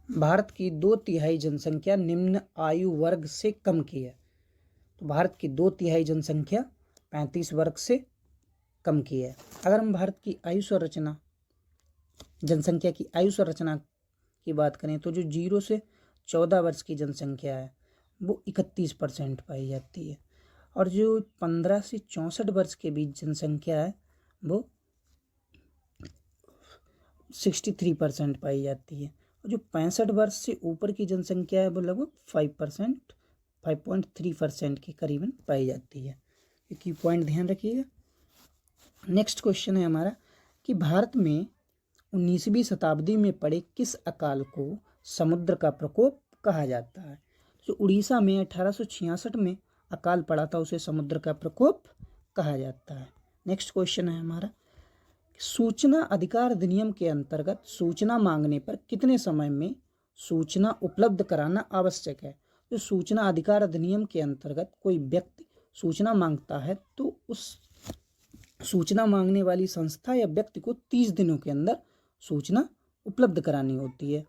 भारत की 2/3 जनसंख्या निम्न आयु वर्ग से कम की है। तो भारत की 2/3 जनसंख्या 35 वर्ग से कम की है। अगर हम भारत की आयु संरचना जनसंख्या की आयु संरचना की बात करें तो जो 0 से 14 वर्ष की जनसंख्या है वो 31% पाई जाती है, और जो 15 से 64 वर्ष के बीच जनसंख्या है वो 63% पाई जाती है, और जो 65 वर्ष से ऊपर की जनसंख्या है वो लगभग 5.3% के करीबन पाई जाती है। ये पॉइंट ध्यान रखिएगा। नेक्स्ट क्वेश्चन है हमारा कि भारत में 19वीं शताब्दी में पड़े किस अकाल को समुद्र का प्रकोप कहा जाता है। जो उड़ीसा में 1866 में अकाल पड़ा था उसे समुद्र का प्रकोप कहा जाता है। नेक्स्ट क्वेश्चन है हमारा, सूचना अधिकार अधिनियम के अंतर्गत सूचना मांगने पर कितने समय में सूचना उपलब्ध कराना आवश्यक है। जो सूचना अधिकार अधिनियम के अंतर्गत कोई व्यक्ति सूचना मांगता है तो उस सूचना मांगने वाली संस्था या व्यक्ति को 30 दिनों के अंदर सूचना उपलब्ध करानी होती है।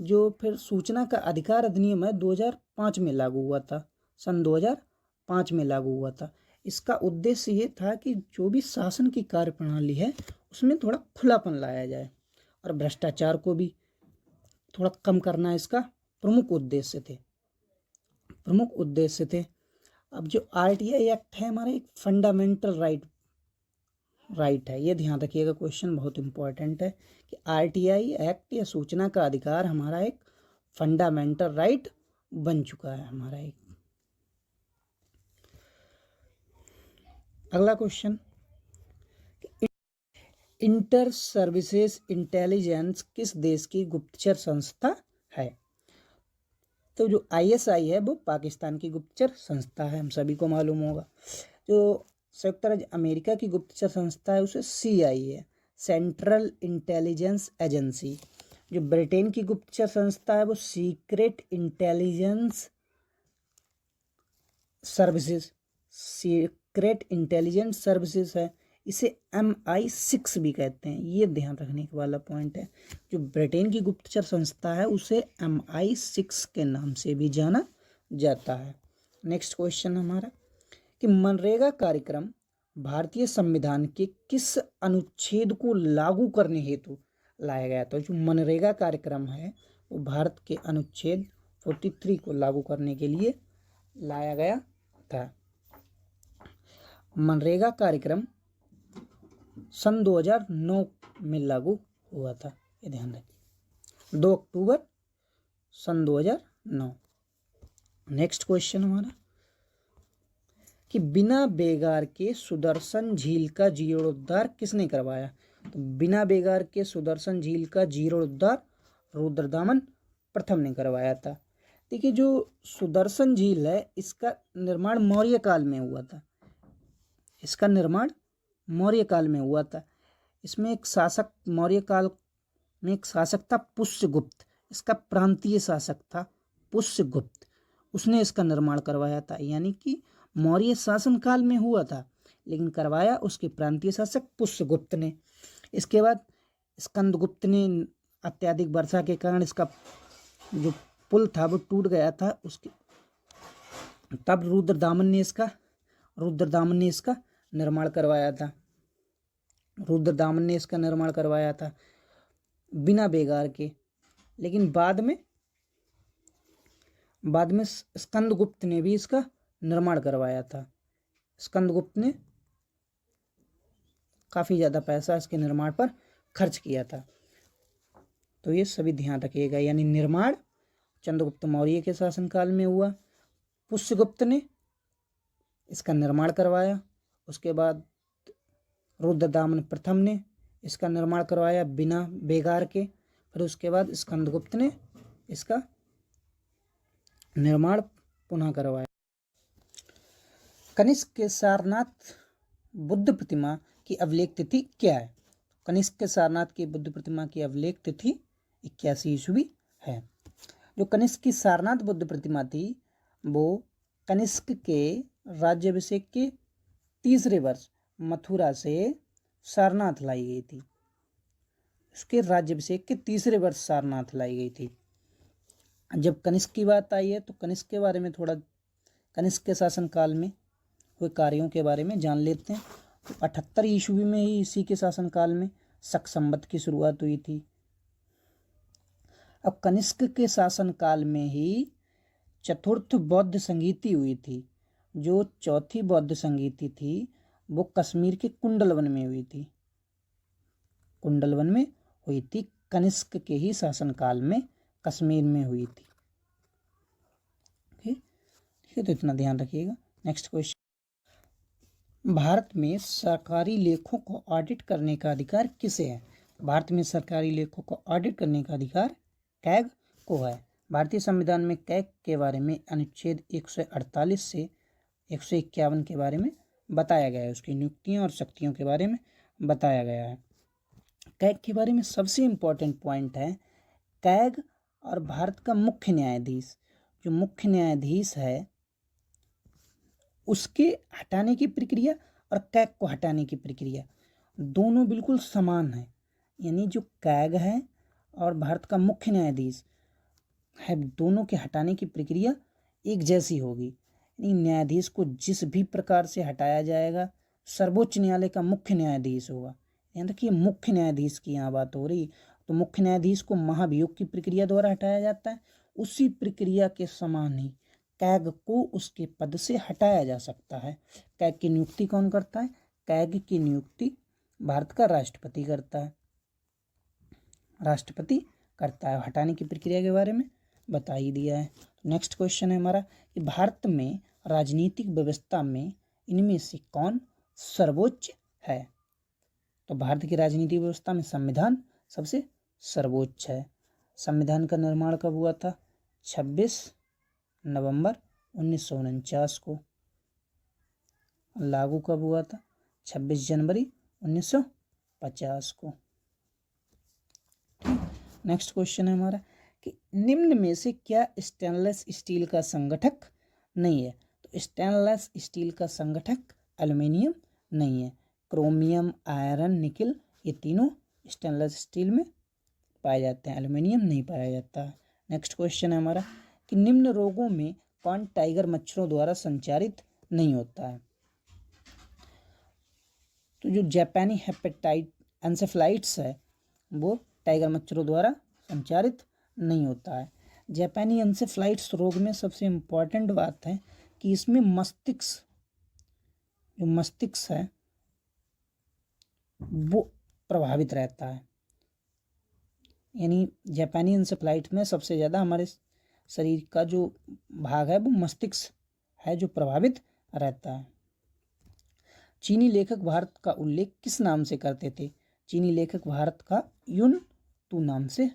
जो फिर सूचना का अधिकार अधिनियम है 2005 में लागू हुआ था, सन 2005 में लागू हुआ था। इसका उद्देश्य ये था कि जो भी शासन की कार्यप्रणाली है उसमें थोड़ा खुलापन लाया जाए और भ्रष्टाचार को भी थोड़ा कम करना इसका प्रमुख उद्देश्य थे। अब जो आरटीआई एक्ट है हमारा एक फंडामेंटल राइट है, ये ध्यान रखिएगा, क्वेश्चन बहुत इंपॉर्टेंट है कि आरटीआई एक्ट या सूचना का अधिकार हमारा एक फंडामेंटल राइट बन चुका है हमारा एक। अगला क्वेश्चन, इंटर सर्विसेज इंटेलिजेंस किस देश की गुप्तचर संस्था है। तो जो आईएसआई है वो पाकिस्तान की गुप्तचर संस्था है, हम सभी को मालूम होगा। जो संयुक्त राज्य अमेरिका की गुप्तचर संस्था है उसे सीआईए है, सेंट्रल इंटेलिजेंस एजेंसी। जो ब्रिटेन की गुप्तचर संस्था है वो सीक्रेट इंटेलिजेंस सर्विसेज है, इसे MI6 भी कहते हैं। ये ध्यान रखने के वाला पॉइंट है, जो ब्रिटेन की गुप्तचर संस्था है उसे MI6 के नाम से भी जाना जाता है। नेक्स्ट क्वेश्चन हमारा कि मनरेगा कार्यक्रम भारतीय संविधान के किस अनुच्छेद को लागू करने हेतु लाया गया था। जो मनरेगा कार्यक्रम है वो भारत के अनुच्छेद 43 को लागू करने के लिए लाया गया था। मनरेगा कार्यक्रम सन 2009 में लागू हुआ था, ये ध्यान रखिए, 2 अक्टूबर सन 2009। नेक्स्ट क्वेश्चन हमारा कि बिना बेगार के सुदर्शन झील का जीर्णोद्धार किसने करवाया। तो बिना बेगार के सुदर्शन झील का जीर्णोद्धार रुद्रदामन प्रथम ने करवाया था। देखिए जो सुदर्शन झील है इसका निर्माण मौर्य काल में हुआ था, इसमें एक शासक मौर्य काल में एक शासक था पुष्यगुप्त, इसका प्रांतीय शासक था पुष्यगुप्त, उसने इसका निर्माण करवाया था। यानी कि मौर्य शासन काल में हुआ था लेकिन करवाया उसके प्रांतीय शासक पुष्यगुप्त ने। इसके बाद स्कंदगुप्त ने अत्यधिक वर्षा के कारण इसका जो पुल था वो टूट गया था, उसके तब रुद्रदामन ने इसका निर्माण करवाया था बिना बेगार के। लेकिन बाद में स्कंदगुप्त ने भी इसका निर्माण करवाया था। स्कंदगुप्त ने काफ़ी ज़्यादा पैसा इसके निर्माण पर खर्च किया था। तो ये सभी ध्यान रखिएगा, यानी निर्माण चंद्रगुप्त मौर्य के शासनकाल में हुआ, पुष्यगुप्त ने इसका निर्माण करवाया, उसके बाद रुद्रदामन प्रथम ने इसका निर्माण करवाया बिना बेगार के, फिर उसके बाद स्कंदगुप्त ने इसका निर्माण पुनः करवाया। कनिष्क के सारनाथ बुद्ध प्रतिमा की अभिलेख तिथि क्या है। कनिष्क के सारनाथ की बुद्ध प्रतिमा की अभिलेख तिथि 81 ईस्वी है। जो कनिष्क की सारनाथ बुद्ध प्रतिमा थी वो कनिष्क के राज्याभिषेक के तीसरे वर्ष मथुरा से सारनाथ लाई गई थी। उसके राज्याभिषेक के तीसरे वर्ष सारनाथ लाई गई थी। जब कनिष्क की बात आई है तो कनिष्क के बारे में थोड़ा, कनिष्क के शासनकाल में हुए कार्यों के बारे में जान लेते हैं। तो 78 ईस्वी में ही इसी के शासनकाल में शक संवत की शुरुआत हुई थी। अब कनिष्क के शासनकाल में ही चतुर्थ बौद्ध संगीति हुई थी। जो चौथी बौद्ध संगीति थी वो कश्मीर के कुंडलवन में हुई थी, कुंडलवन में हुई थी, कनिष्क के ही शासनकाल में कश्मीर में हुई थी। ठीक है, तो इतना ध्यान रखिएगा। नेक्स्ट क्वेश्चन, भारत में सरकारी लेखों को ऑडिट करने का अधिकार किसे है? भारत में सरकारी लेखों को ऑडिट करने का अधिकार कैग को है। भारतीय संविधान में कैग के बारे में अनुच्छेद 148 से 151 के बारे में बताया गया है, उसकी नियुक्तियों और शक्तियों के बारे में बताया गया है। कैग के बारे में सबसे इम्पोर्टेंट पॉइंट है, कैग और भारत का मुख्य न्यायाधीश, जो मुख्य न्यायाधीश है उसके हटाने की प्रक्रिया और कैग को हटाने की प्रक्रिया दोनों बिल्कुल समान है। यानी जो कैग है और भारत का मुख्य न्यायाधीश है, दोनों के हटाने की प्रक्रिया एक जैसी होगी। यानी न्यायाधीश को जिस भी प्रकार से हटाया जाएगा, सर्वोच्च न्यायालय का मुख्य न्यायाधीश होगा। यानी कि मुख्य न्यायाधीश की यहाँ बात हो रही, तो मुख्य न्यायाधीश को महाभियोग की प्रक्रिया द्वारा हटाया जाता है। उसी प्रक्रिया के समान ही कैग को उसके पद से हटाया जा सकता है। कैग की नियुक्ति कौन करता है? कैग की नियुक्ति भारत का राष्ट्रपति करता है, राष्ट्रपति करता है। हटाने की प्रक्रिया के बारे में बता ही दिया है। नेक्स्ट क्वेश्चन है हमारा कि भारत में राजनीतिक व्यवस्था में इनमें से कौन सर्वोच्च है? तो भारत की राजनीतिक व्यवस्था में संविधान सबसे सर्वोच्च है। संविधान का निर्माण कब हुआ था? 26 नवंबर 1949 को। लागू कब हुआ था? 26 जनवरी 1950 को। नेक्स्ट क्वेश्चन है हमारा कि निम्न में से क्या स्टेनलेस स्टील का संगठक नहीं है? तो स्टेनलेस स्टील का संगठक एल्युमिनियम नहीं है। क्रोमियम, आयरन, निकल, ये तीनों स्टेनलेस स्टील में पाए जाते हैं, एल्युमिनियम नहीं पाया जाता है। नेक्स्ट क्वेश्चन है हमारा कि निम्न रोगों में कौन टाइगर मच्छरों द्वारा संचारित नहीं होता है? तो जो जापानी हेपेटाइट एन्सेफलाइटिस है वो टाइगर मच्छरों द्वारा संचारित नहीं होता है। जापानी एन्सेफलाइटिस रोग में सबसे इम्पॉर्टेंट बात है कि इसमें मस्तिष्क, जो मस्तिष्क है वो प्रभावित रहता है। यानी जापानी एन्सेफलाइटिस में सबसे ज़्यादा हमारे शरीर का जो भाग है वो मस्तिष्क है जो प्रभावित रहता है। चीनी लेखक भारत का उल्लेख किस नाम से करते थे? चीनी लेखक भारत का युन तू नाम से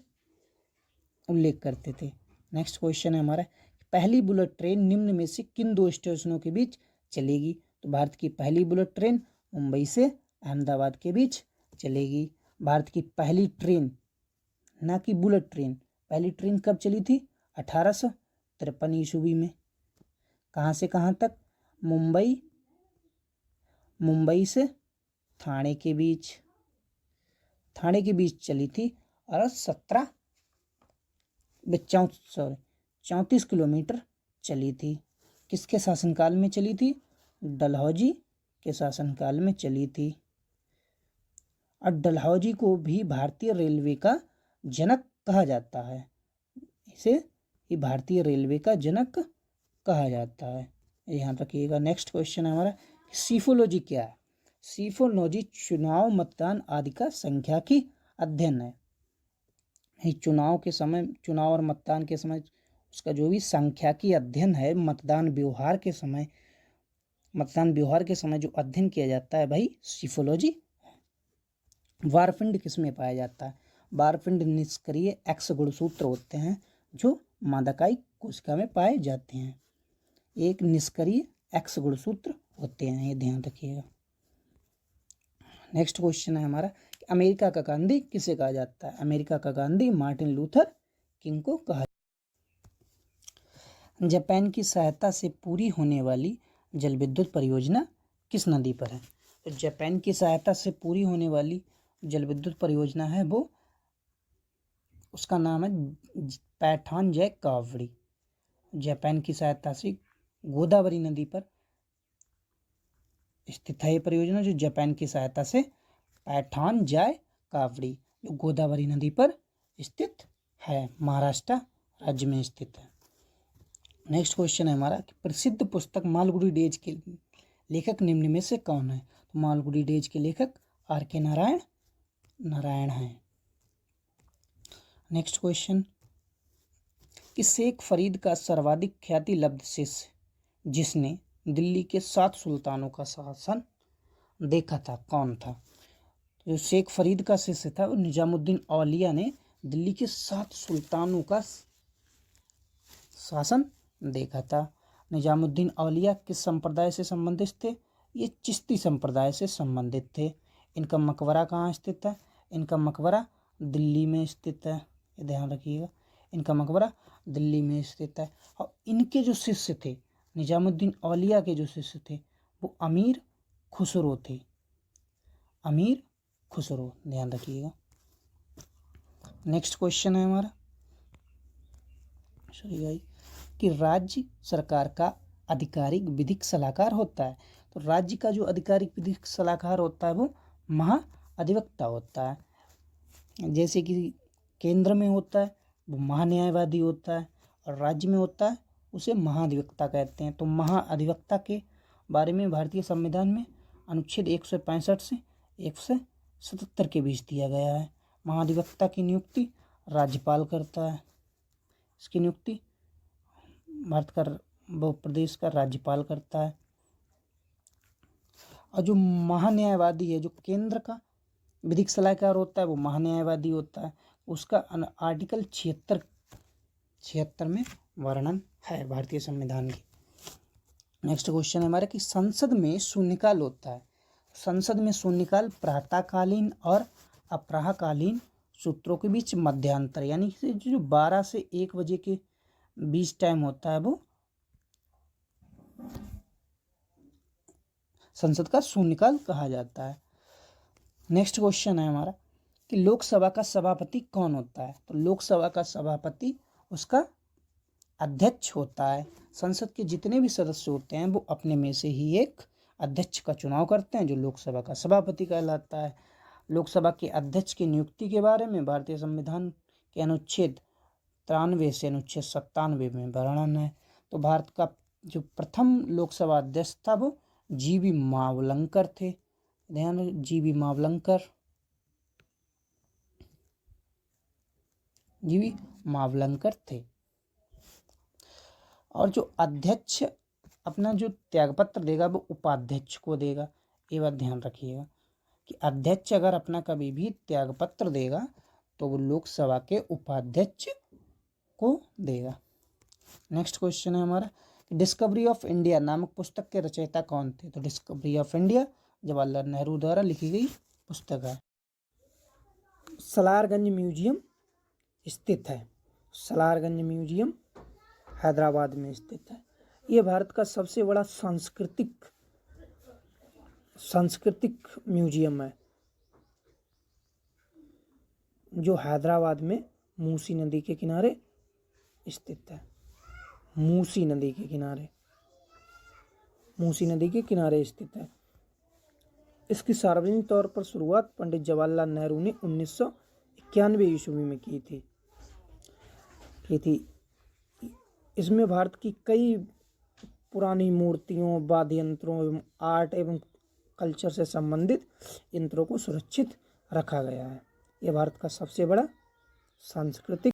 उल्लेख करते थे। नेक्स्ट क्वेश्चन है हमारा, पहली बुलेट ट्रेन निम्न में से किन दो स्टेशनों के बीच चलेगी? तो भारत की पहली बुलेट ट्रेन मुंबई से अहमदाबाद के बीच चलेगी। भारत की पहली ट्रेन, ना कि बुलेट ट्रेन, पहली ट्रेन कब चली थी? 1853 ईस्वी में। कहाँ से कहाँ तक? मुंबई से थाने के बीच, थाने के बीच चली थी और 34 किलोमीटर चली थी। किसके शासनकाल में चली थी? डलहौजी के शासनकाल में चली थी। और डलहौजी को भी भारतीय रेलवे का जनक कहा जाता है। इसे ही भारतीय रेलवे का जनक कहा जाता है, ध्यान रखिएगा। नेक्स्ट क्वेश्चन है हमारा, सीफोलॉजी क्या है? सीफोलॉजी चुनाव, मतदान आदि का सांख्यिकी अध्ययन है। चुनाव के समय, चुनाव और मतदान के समय उसका जो भी सांख्यिकी अध्ययन है, मतदान व्यवहार के समय जो अध्ययन किया जाता है भाई सीफोलॉजी। वारपिंड किसमें पाया जाता है? वारपिंड निष्क्रिय एक्स गुणसूत्र होते हैं जो मादाकाई कोशिका में पाए जाते हैं। एक निष्क्रिय एक्स गुणसूत्र होते हैं, ये ध्यान रखिएगा। नेक्स्ट क्वेश्चन है हमारा, अमेरिका का गांधी किसे कहा जाता है? अमेरिका का गांधी मार्टिन लूथर किंग को कहा। जापान की सहायता से पूरी होने वाली जल विद्युत परियोजना किस नदी पर है? तो जापान की सहायता से पूरी होने वाली जल विद्युत परियोजना है वो उसका नाम है पैठान जय कावड़ी। जापान की सहायता से गोदावरी नदी पर स्थित है ये परियोजना, जो जापान की सहायता से पैठान जय कावड़ी जो गोदावरी नदी पर स्थित है, महाराष्ट्र राज्य में स्थित है। नेक्स्ट क्वेश्चन है हमारा कि प्रसिद्ध पुस्तक मालगुडी डेज के लेखक निम्न में से कौन है? तो मालगुडी डेज के लेखक R.K. नारायण हैं। नेक्स्ट क्वेश्चन कि शेख फरीद का सर्वाधिक ख्याति लब्ध शिष्य जिसने दिल्ली के 7 सुल्तानों का शासन देखा था कौन था? जो शेख फरीद का शिष्य था वो निजामुद्दीन औलिया ने दिल्ली के 7 सुल्तानों का शासन देखा था। निजामुद्दीन औलिया किस संप्रदाय से संबंधित थे? ये चिश्ती संप्रदाय से संबंधित थे। इनका मकबरा कहाँ स्थित है? इनका मकबरा दिल्ली में स्थित है, ये ध्यान रखिएगा। इनका मकबरा दिल्ली में स्थित है। और इनके जो शिष्य थे, निजामुद्दीन औलिया के जो शिष्य थे वो अमीर खुसरो थे। अमीर खुसरो, ध्यान रखिएगा। नेक्स्ट क्वेश्चन है हमारा कि राज्य सरकार का आधिकारिक विधिक सलाहकार होता है। तो राज्य का जो आधिकारिक विधिक सलाहकार होता है वो महाअधिवक्ता होता है। जैसे कि केंद्र में होता है वो महान्यायवादी होता है और राज्य में होता है उसे महाधिवक्ता कहते हैं। तो महाअधिवक्ता के बारे में भारतीय संविधान में अनुच्छेद 165 से 177 के बीच दिया गया है। महाधिवक्ता की नियुक्ति राज्यपाल करता है। इसकी नियुक्ति भारत का वो प्रदेश का राज्यपाल करता है। और जो महान्यायवादी है, जो केंद्र का विधिक सलाहकार होता है वो महान्यायवादी होता है। उसका आर्टिकल 76 में वर्णन है भारतीय संविधान की। नेक्स्ट क्वेश्चन है हमारा कि संसद में शून्यकाल होता है। संसद में शून्यकाल प्रातःकालीन और अपराह्नकालीन सूत्रों के बीच मध्यांतर, यानी कि जो 12 से 1 बजे के बीच टाइम होता है वो संसद का शून्यकाल कहा जाता है। नेक्स्ट क्वेश्चन है हमारा कि लोकसभा का सभापति कौन होता है? तो लोकसभा का सभापति उसका अध्यक्ष होता है। संसद के जितने भी सदस्य होते हैं वो अपने में से ही एक अध्यक्ष का चुनाव करते हैं जो लोकसभा का सभापति कहलाता है। लोकसभा के अध्यक्ष की नियुक्ति के बारे में भारतीय संविधान के अनुच्छेद 93 से अनुच्छेद 97 में वर्णन है। तो भारत का जो प्रथम लोकसभा अध्यक्ष था वो जी.बी. मावलंकर थे। ध्यान, जी.बी. मावलंकर थे। और जो अध्यक्ष अपना जो त्यागपत्र देगा वो उपाध्यक्ष को देगा। ये बात ध्यान रखिएगा कि अध्यक्ष अगर अपना कभी भी त्यागपत्र देगा तो वो लोकसभा के उपाध्यक्ष को देगा। नेक्स्ट क्वेश्चन है हमारा डिस्कवरी ऑफ इंडिया नामक पुस्तक के रचयिता कौन थे? तो discovery of India Jawaharlal Nehru द्वारा लिखी गई पुस्तक है। सलारगंज म्यूजियम स्थित है। सलारगंज म्यूजियम हैदराबाद में स्थित है। ये भारत का सबसे बड़ा सांस्कृतिक म्यूजियम है जो हैदराबाद में मूसी नदी के किनारे स्थित है। मूसी नदी के किनारे स्थित है। इसकी सार्वजनिक तौर पर शुरुआत पंडित जवाहरलाल नेहरू ने 1991 ईस्वी में की थी। इसमें भारत की कई पुरानी मूर्तियों, वाद्य यंत्रों एवं आर्ट एवं कल्चर से संबंधित यंत्रों को सुरक्षित रखा गया है। यह भारत का सबसे बड़ा सांस्कृतिक